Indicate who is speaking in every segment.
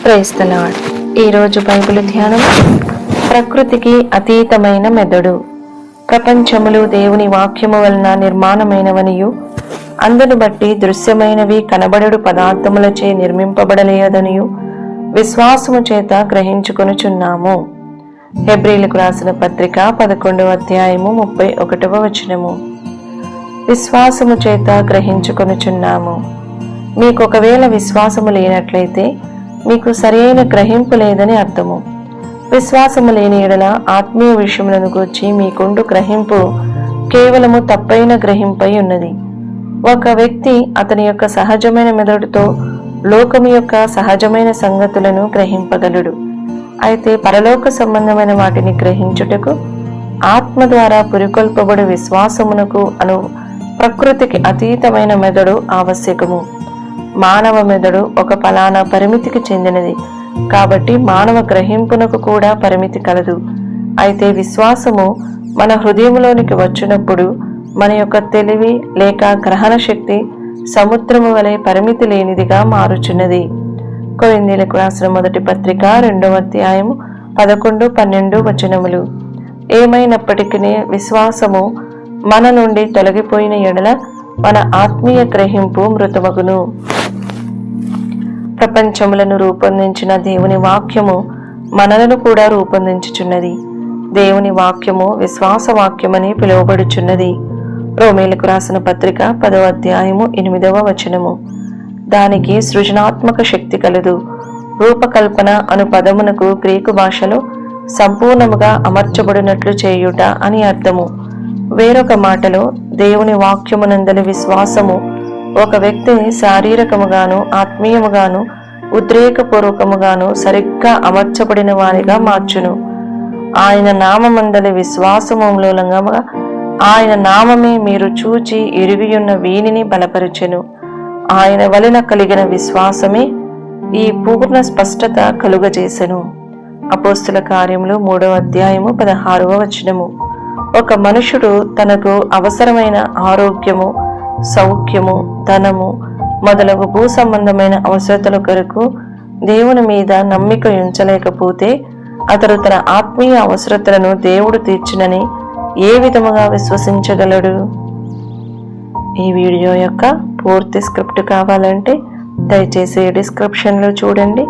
Speaker 1: Praise the Lord. ఈరోజు Bible ధ్యానం, ప్రకృతికి అతీతమైన మెదడు. ప్రపంచములు దేవుని వాక్యము వలన నిర్మాణమైనవనియు అందును బట్టి దృశ్యమైనవి కనబడడు పదార్థములచే నిర్మింపబడలేదనియు విశ్వాసము చేత గ్రహించుకొనుచున్నాము. హెబ్రీలకు రాసిన పత్రిక 11వ అధ్యాయము 31వ వచనము. విశ్వాసము చేత గ్రహించుకొనుచున్నాము. మీకు ఒకవేళ విశ్వాసము లేనట్లయితే మీకు సరైన గ్రహింపు లేదని అర్థము. విశ్వాసము లేని ఎడల ఆత్మీయ విషయములను గూర్చి మీకుండు గ్రహింపు కేవలము తప్పైన గ్రహింపై ఉన్నది. ఒక వ్యక్తి అతని యొక్క సహజమైన మెదడుతో లోకము యొక్క సహజమైన సంగతులను గ్రహింపగలడు. అయితే పరలోక సంబంధమైన వాటిని గ్రహించుటకు ఆత్మ ద్వారా పురికొల్పబడు విశ్వాసమునకు ప్రకృతికి అతీతమైన మెదడు ఆవశ్యకము. మానవ మెదడు ఒక ఫలానా పరిమితికి చెందినది కాబట్టి మానవ గ్రహింపునకు కూడా పరిమితి కలదు. అయితే విశ్వాసము మన హృదయంలోనికి వచ్చినప్పుడు మన యొక్క తెలివి లేక గ్రహణ శక్తి సముద్రము వలె పరిమితి లేనిదిగా మారుచున్నది. కొరింథీయులకు రాసిన మొదటి పత్రిక 2వ అధ్యాయము 11-12 వచనములు. ఏమైనప్పటికీ విశ్వాసము మన నుండి తొలగిపోయిన ఎడల మన ఆత్మీయ గ్రహింపు మృతమగును. ప్రపంచములను రూపొందించిన దేవుని వాక్యము మనలను కూడా రూపొందించుచున్నది. దేవుని వాక్యము విశ్వాస వాక్యమని పిలువబడుచున్నది. రోమీయులకు రాసిన పత్రిక 10వ అధ్యాయము 8వ వచనము. దానికి సృజనాత్మక శక్తి కలదు. రూపకల్పన అను పదమునకు గ్రీకు భాషలో సంపూర్ణముగా అమర్చబడినట్లు చేయుట అని అర్థము. వేరొక మాటలో దేవుని వాక్యమునందలి విశ్వాసము ఒక వ్యక్తిని శారీరకముగాను ఆత్మీయముగాను ఉద్రేకపూర్వకముగాను సరిగ్గా అమర్చబడిన వారిగా మార్చును. ఆయన నామమందలి విశ్వాసము మూలంగా ఆయన నామమే మీరు చూచి ఎరిగియున్న వీనిని బలపరచెను. ఆయన వలన కలిగిన విశ్వాసమే ఈ పూర్ణ స్పష్టత కలుగజేసెను. అపోస్తుల కార్యములు 3వ అధ్యాయము 16వ వచనము. ఒక మనుషుడు తనకు అవసరమైన ఆరోగ్యము, సౌఖ్యము, ధనము మొదలగు భూ సంబంధమైన అవసరతల కొరకు దేవుని మీద నమ్మిక ఉంచలేకపోతే అతడు తన ఆత్మీయ అవసరతలను దేవుడు తీర్చునని ఏ విధముగా విశ్వసించగలడు? ఈ వీడియో యొక్క పూర్తి స్క్రిప్ట్ కావాలంటే దయచేసి డిస్క్రిప్షన్లో చూడండి.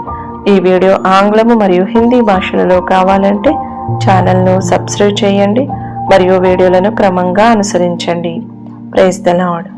Speaker 1: ఈ వీడియో ఆంగ్లము మరియు హిందీ భాషలలో కావాలంటే ఛానల్ను సబ్స్క్రైబ్ చేయండి మరియు వీడియోలను క్రమంగా అనుసరించండి. Praise the lord.